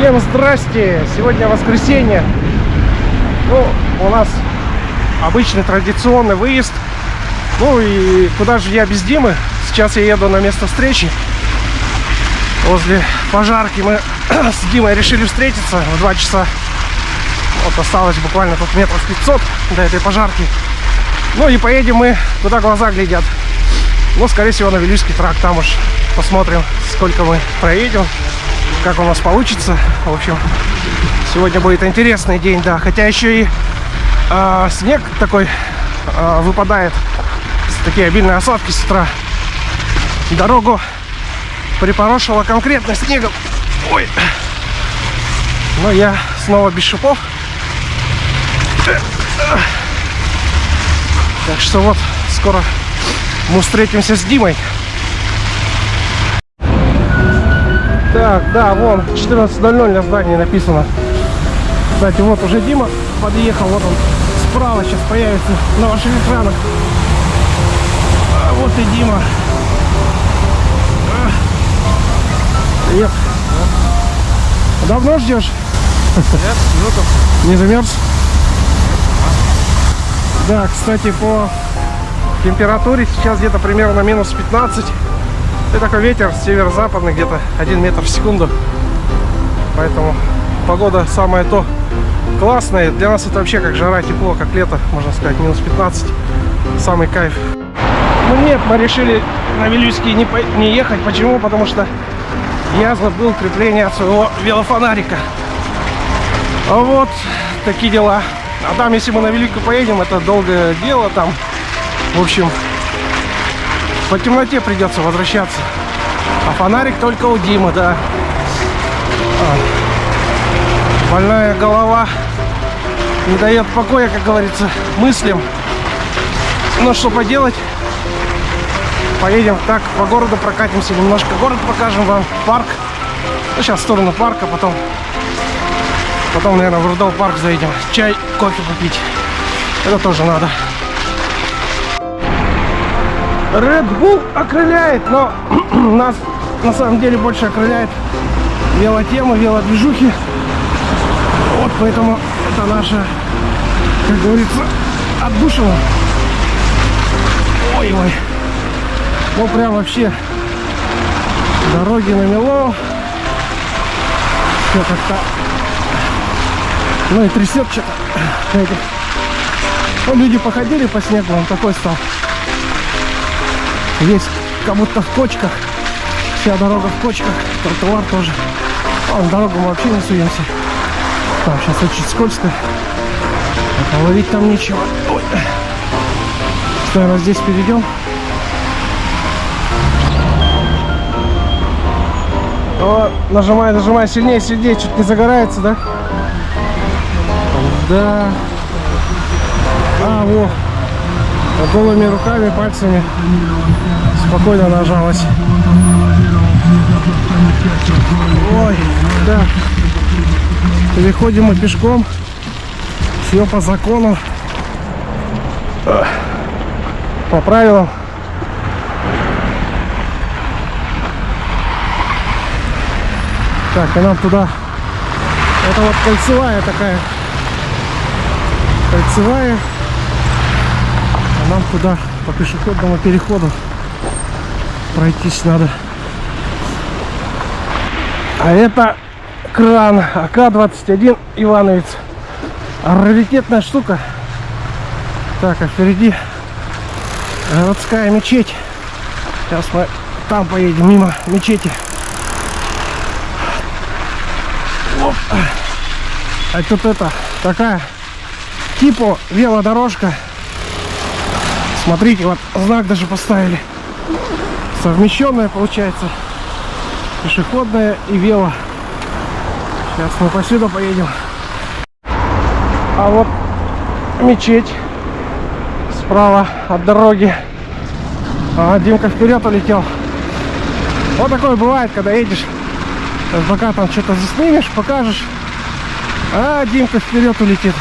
Всем здрасте! Сегодня воскресенье. Ну, у нас обычный традиционный выезд. Ну и куда же я без Димы? Сейчас я еду на место встречи. Возле пожарки мы с Димой решили встретиться в 2 часа. Вот осталось буквально тут метров 500 до этой пожарки. Ну и поедем мы, куда глаза глядят. Ну, скорее всего, на Вилюйский тракт. Там уж посмотрим, сколько мы проедем, как у нас получится. В общем, сегодня будет интересный день, да. Хотя еще и снег такой выпадает. Такие обильные осадки с утра. Дорогу припорошило конкретно снегом. Ой. Но я снова без шипов. Так что вот, скоро мы встретимся с Димой. Так, да, вон 14:00 на здании написано. Кстати, вот уже Дима подъехал. Вот он справа сейчас появится на ваших экранах. А вот и Дима. Привет. Давно ждешь? Нет, минуту. Не замерз? Да, кстати, по температуре сейчас где-то примерно минус 15. И такой ветер северо-западный, где-то 1 метр в секунду. Поэтому погода самая то классная. Для нас это вообще как жара, тепло, как лето, можно сказать, минус 15. Самый кайф. Ну нет, мы решили на Вилюйский не ехать. Почему? Потому что я забыл крепление от своего велофонарика. А вот такие дела. А там, если мы на Вилюйку поедем, это долгое дело там. В общем, по темноте придется возвращаться. А фонарик только у Димы, да. Больная голова не дает покоя, как говорится, мыслям. Но что поделать? Поедем так по городу, прокатимся немножко. Город покажем вам, парк. Ну, сейчас в сторону парка, потом, наверное, в Рудол парк заедем. Чай, кофе попить. Это тоже надо. Red Bull окрыляет, но нас на самом деле больше окрыляет велотема, велодвижухи. Вот поэтому это наша, как говорится, отдушина. Ой-ой. Ну прям вообще дороги намело. Все как-то. Ну и трясет что-то. Ну, люди походили по снегу, он такой стал. Весь как будто в кочках. Вся дорога в кочках. Тротуар тоже. А на дорогу мы вообще не суемся. Там сейчас очень скользко. А ловить там нечего. Ой. Наверное, здесь перейдем. О, нажимай сильнее, чуть не загорается, да? Да. А, во. Голыми руками, пальцами спокойно нажалась. Ой, да. Переходим мы пешком. Все по закону. По правилам. Так, и нам туда. Это вот кольцевая такая. Кольцевая. А нам туда по пешеходному переходу пройтись надо. А это кран АК-21 Ивановец. Раритетная штука. Так, а впереди городская мечеть. Сейчас мы там поедем мимо мечети. Оп. А тут это такая типа велодорожка. Смотрите, вот знак даже поставили. Совмещенная получается. Пешеходная и вело. Сейчас мы по сюда поедем. А вот мечеть справа от дороги. А Димка вперед улетел. Вот такое бывает, когда едешь. Пока там что-то заснимешь, покажешь. А Димка вперед улетит.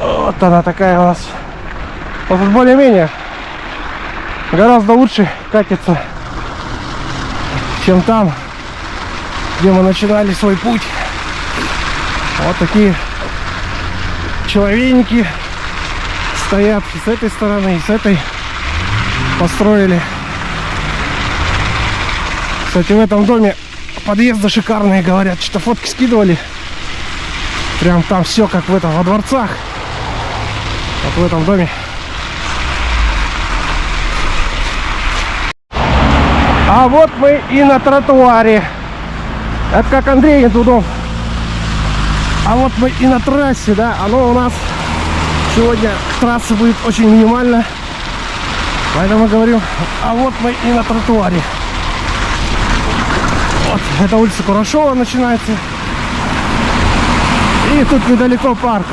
Вот она такая у нас. Вот тут более-менее гораздо лучше катится, чем там. где мы начинали свой путь. Вот такие человейники стоят и с этой стороны, и с этой. Построили. Кстати, в этом доме подъезды шикарные, говорят. Что-то фотки скидывали. Прям там все как в этом, во дворцах. Вот в этом доме. А вот мы и на тротуаре. Это как Андрей Дудов. А вот мы и на трассе, да. Оно у нас сегодня трасса будет очень минимально. Поэтому говорю, а вот мы и на тротуаре. Вот, это улица Курашова начинается. И тут недалеко парк.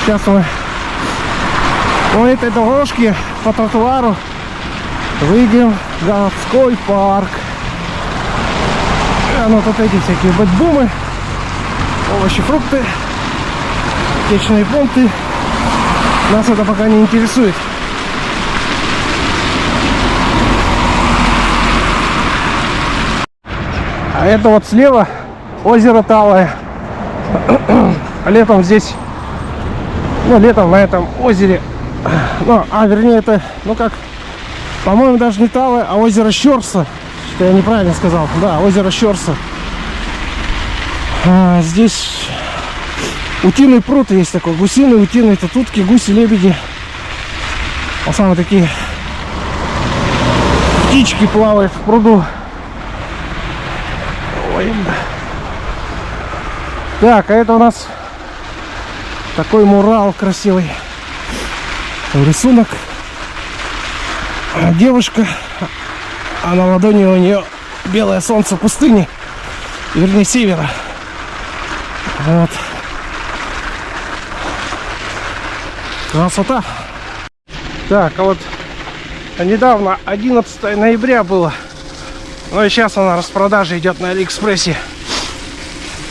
Сейчас мы по этой дорожке, по тротуару, выйдем в городской парк. Ну, тут эти всякие бэтбумы, овощи, фрукты, аптечные пункты. Нас это пока не интересует. А это вот слева озеро Талое. Летом здесь, ну, летом на этом озере, ну, вернее, это, ну, как, по-моему, даже не Талое, а озеро Щорса. Что я неправильно сказал. Да, озеро Щорса. Здесь утиный пруд есть такой, гусиный, утиный, это утки, гуси, лебеди. Вот самые такие птички плавают в пруду. Ой. Так, а это у нас такой мурал красивый. Рисунок. Девушка, а на ладони у нее белое солнце пустыни, вернее севера. Вот. Красота. Так, а вот недавно 11 ноября было. Ну и сейчас она распродажа идет на Алиэкспрессе.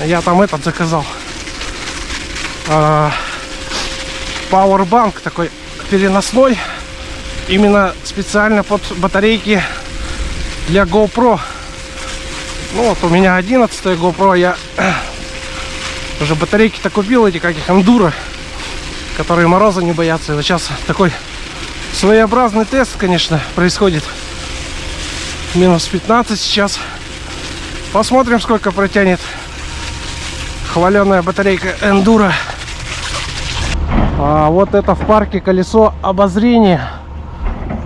Я там этот заказал. Powerbank такой переносной. Именно специально под батарейки для GoPro. Ну вот у меня 11 GoPro. Я уже батарейки-то купил, эти каких Enduro, которые мороза не боятся. И вот сейчас такой своеобразный тест, конечно, происходит. Минус 15 сейчас. Посмотрим, сколько протянет хваленая батарейка Enduro. А вот это в парке колесо обозрения.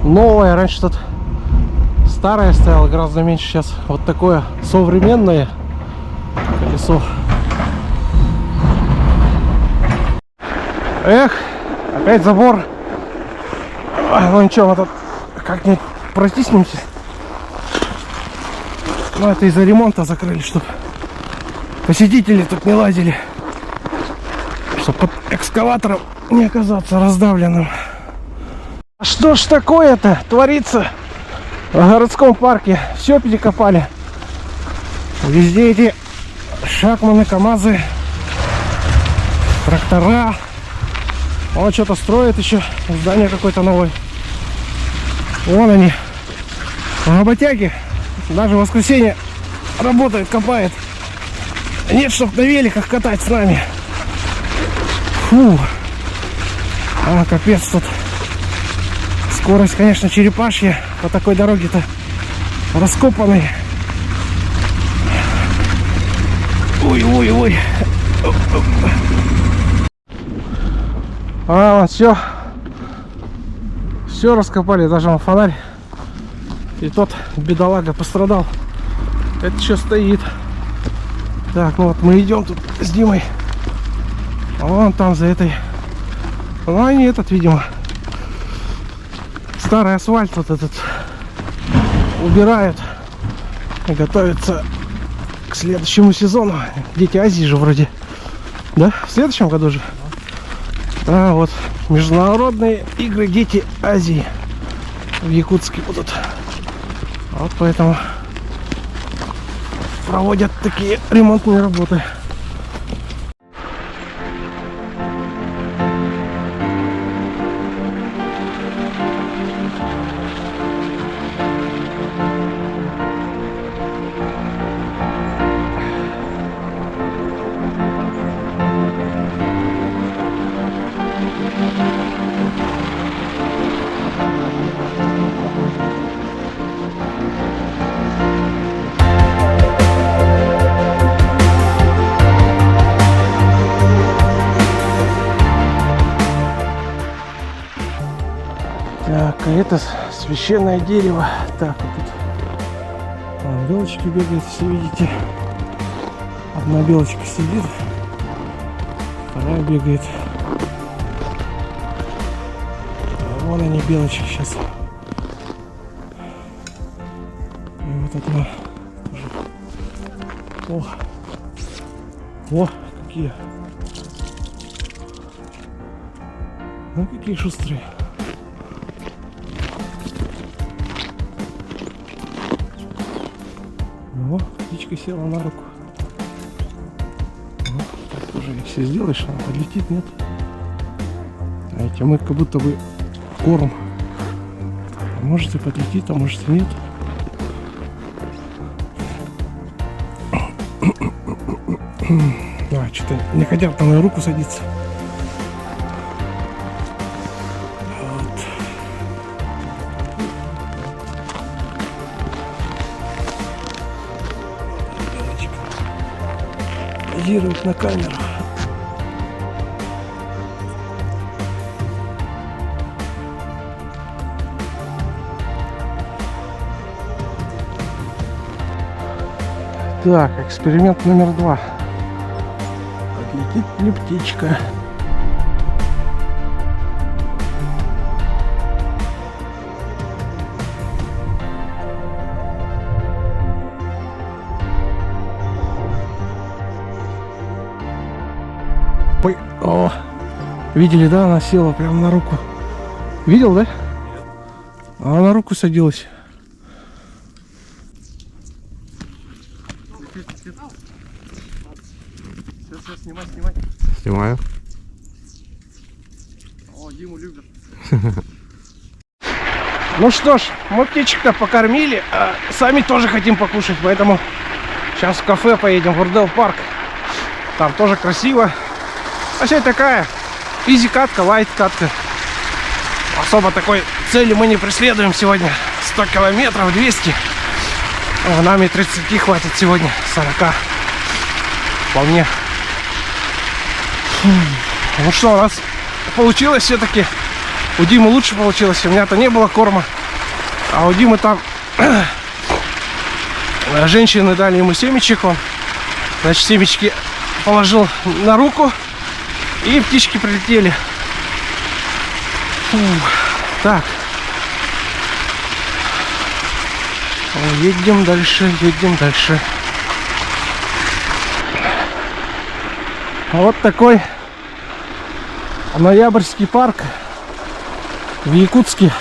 Новое. Раньше тут старое стояло, гораздо меньше. Сейчас вот такое современное колесо. Эх, опять забор. Ну ничего, мы тут как-нибудь протиснемся. Ну это из-за ремонта закрыли, чтобы посетители тут не лазили, чтобы под экскаватором не оказаться раздавленным. А что ж такое-то творится в городском парке? Все перекопали. Везде эти шахманы, КамАЗы, трактора. Он что-то строит еще, здание какое-то новое. Вон они, работяги. Даже в воскресенье работает, копает. Нет, чтоб на великах катать с нами. Фу. А, капец тут. Скорость, конечно, черепашья. По такой дороге-то раскопанной. Ой-ой-ой. А, вот все. Все раскопали, даже он фонарь. И тот бедолага пострадал. Это еще стоит. Так, ну вот мы идем тут с Димой. Вон там за этой. Ну они этот, видимо, старый асфальт вот этот убирают и готовятся к следующему сезону. Дети Азии же вроде. Да? В следующем году же. А вот международные игры Дети Азии в Якутске будут. Вот поэтому проводят такие ремонтные работы. это священное дерево. Так, вот тут белочки бегают, все видите. Одна белочка сидит, вторая бегает. Вон они, белочки сейчас. И вот одна тоже. О, какие. Ну какие шустрые. О, птичка села на руку. Вот, так тоже если сделаешь, она подлетит, нет? А эти мы как будто бы корм. А может и подлетит, а может и нет. А, что-то не хотят на мою руку садиться. Вот. Белочка позирует на камеру. Так, эксперимент номер 2. Отлетит ли птичка? О, видели, да? Она села прямо на руку. Видел, да? Нет. Она на руку садилась. Сейчас, снимай. Снимаю. О, Диму любят. Ну что ж, мы птичек-то покормили, а сами тоже хотим покушать, поэтому сейчас в кафе поедем, в Ордел парк. Там тоже красиво. А сегодня такая изи-катка, лайт-катка. Особо такой цели мы не преследуем сегодня. 100 километров, 200. А нам и 30 хватит сегодня, 40. Вполне. Ну что, у нас получилось все-таки. У Димы лучше получилось. У меня-то не было корма. А у Димы там женщины дали ему семечек. Он, значит, семечки положил на руку. И птички прилетели. Фух. Так. Едем дальше, едем дальше. Вот такой ноябрьский парк в Якутске.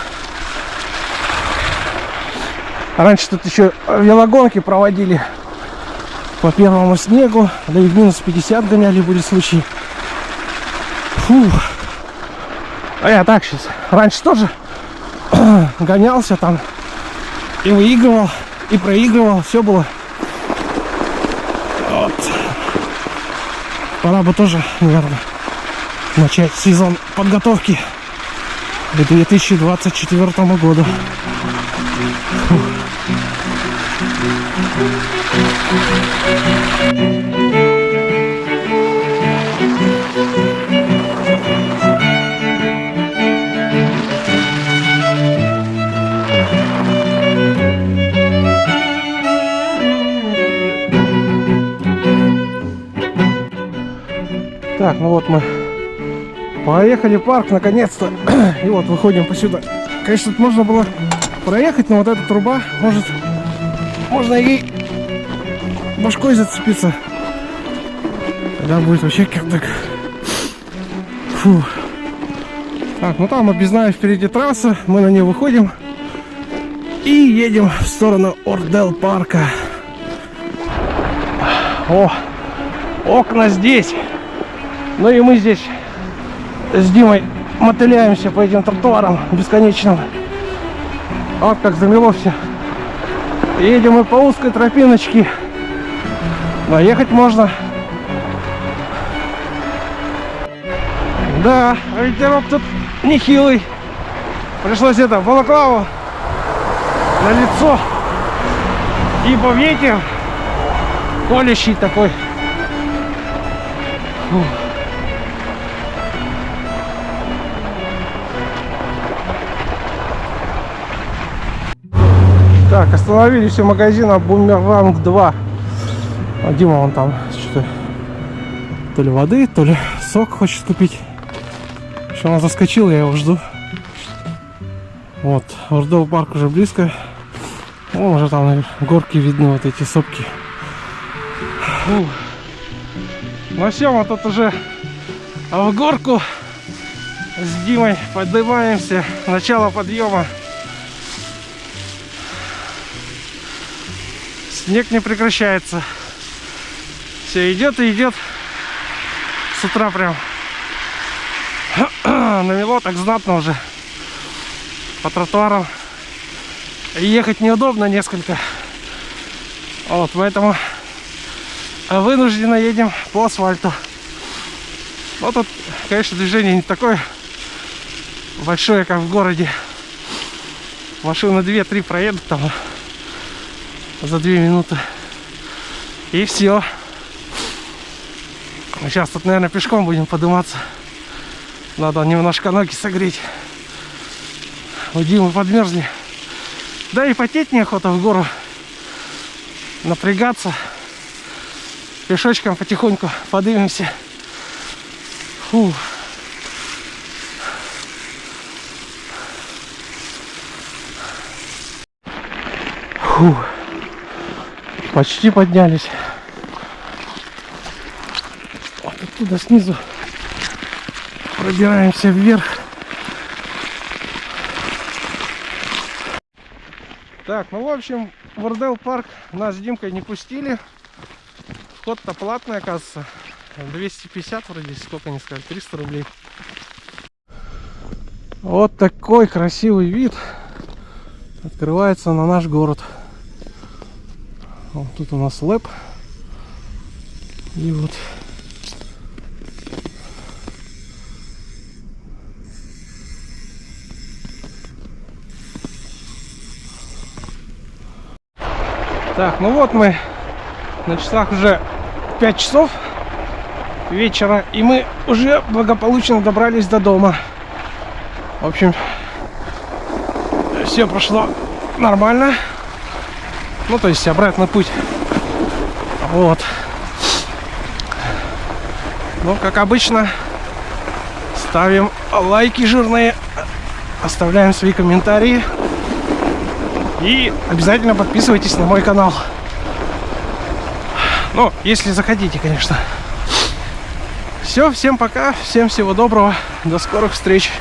Раньше тут еще велогонки проводили по первому снегу, да и в минус 50 гоняли, были случаи. Фух. А я так сейчас. Раньше тоже гонялся там и выигрывал, и проигрывал. Все было. Вот. Пора бы тоже, наверное, начать сезон подготовки к 2024 году. Фух. Так, ну вот мы поехали в парк наконец-то. И вот выходим посюда. Конечно, тут можно было проехать, но вот эта труба, может, можно ей башкой зацепиться. Тогда будет вообще как-то... Фу. Так, ну там объездная впереди трасса. Мы на нее выходим. И едем в сторону Ордел парка. О, окна здесь. Ну и мы здесь с Димой мотыляемся по этим тротуарам бесконечным. Вот как замело все. Едем мы по узкой тропиночке. Но ехать можно. Да, а ветерок тут нехилый. Пришлось это балаклаву на лицо. Ибо ветер колющий такой. Фу. Так, остановились у магазина Бумеранг 2. А Дима вон там что-то то ли воды, то ли сок хочет купить. Еще он заскочил, я его жду. Вот, Урдов парк уже близко. Вон уже там наверх, горки видны, вот эти сопки. Фу. Ну все, мы тут уже в горку с Димой поднимаемся. Начало подъема. Снег не прекращается. Все идет и идет. С утра прям намело так знатно уже. По тротуарам ехать неудобно несколько. Вот, поэтому вынужденно едем по асфальту. Вот тут, конечно, движение не такое большое, как в городе. Машины 2-3 проедут там за 2 минуты. И все. Сейчас тут, наверное, пешком будем подниматься. Надо немножко ноги согреть. У Димы подмерзли. Да и потеть неохота в гору. Напрягаться. Пешочком потихоньку поднимемся. Фу. Фу. Почти поднялись. Вот оттуда снизу пробираемся вверх. Так, ну в общем, в Урдел парк нас с Димкой не пустили. Вход-то платный, оказывается. 250 вроде, сколько они сказали, 300 рублей. Вот такой красивый вид открывается на наш город. Вот тут у нас ЛЭП. И вот так, ну вот мы на часах уже 5 часов вечера, и мы уже благополучно добрались до дома. В общем, все прошло нормально. Ну, то есть обратный путь. Вот. Ну, как обычно, ставим лайки жирные, оставляем свои комментарии. И обязательно подписывайтесь на мой канал. Ну, если захотите, конечно. Все, всем пока, всем всего доброго, до скорых встреч.